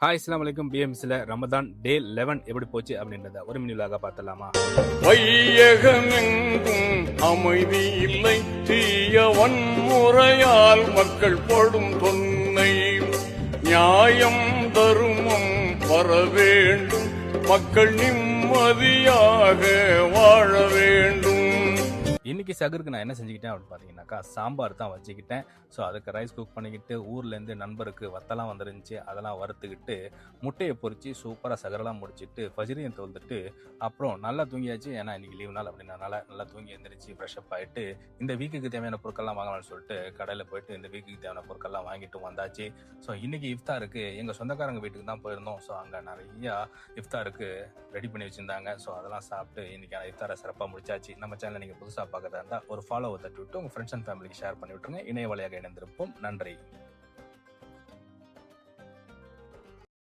Hi அஸ்ஸலாமு அலைக்கும். பிஎம்சில ரமதான் டே 11 எப்படி போச்சு அப்படின்றத ஒரு மினிலாக பார்த்தலாமா? வையகமெங்கும் அமைதி இல்லை, தீய வன்முறையால் மக்கள் படும் தொன்னை. நியாயம் தருமம் வர வேண்டும், மக்கள் நிம்மதியாக வாழ வேண்டும். இன்னைக்கு சகருக்கு நான் என்ன செஞ்சுக்கிட்டேன் அப்படின்னு பார்த்தீங்கன்னாக்கா, சாம்பார் தான் வச்சுக்கிட்டேன். ஸோ அதுக்கு ரைஸ் குக் பண்ணிக்கிட்டு, ஊர்லேருந்து நண்பருக்கு வத்தலாம் வந்துருந்துச்சு, அதெல்லாம் வறுத்துக்கிட்டு, முட்டையை பொரிச்சு சூப்பராக சகரெல்லாம் முடிச்சுட்டு, ஃபஜ்ரையும் தொழுதுட்டு, அப்புறம் நல்லா தூங்கியாச்சு. ஏன்னா இன்னைக்கு லீவ் நாள் அப்படின்றனால நல்லா தூங்கி எழுந்திரிச்சு ஃப்ரெஷ்அப் ஆகிட்டு, இந்த வீக்குக்கு தேவையான பொருட்கள்லாம் வாங்கலாம்னு சொல்லிட்டு கடையில் போயிட்டு இந்த வீக்குக்கு தேவையான பொருட்கள்லாம் வாங்கிட்டு வந்தாச்சு. ஸோ இன்னைக்கு இஃப்தாருக்கு எங்கள் சொந்தக்காரங்க வீட்டுக்கு தான் போயிருந்தோம். ஸோ அங்கே நிறையா இஃப்தாருக்கு ரெடி பண்ணி வச்சுருந்தாங்க. ஸோ அதெல்லாம் சாப்பிட்டு இன்னைக்கான இஃப்தாரை சிறப்பாக முடிச்சாச்சு. நம்ம சேனலை நீங்கள் புதுசாக பார்க்கறதா இருந்தால் ஒரு ஃபாலோவை தட்டி விட்டு உங்கள் ஃப்ரெண்ட்ஸ் அண்ட் ஃபேமிலிக்கு ஷேர் பண்ணி விட்டுருங்க. இணைய வழியாக இணைந்திருப்போம். நன்றி.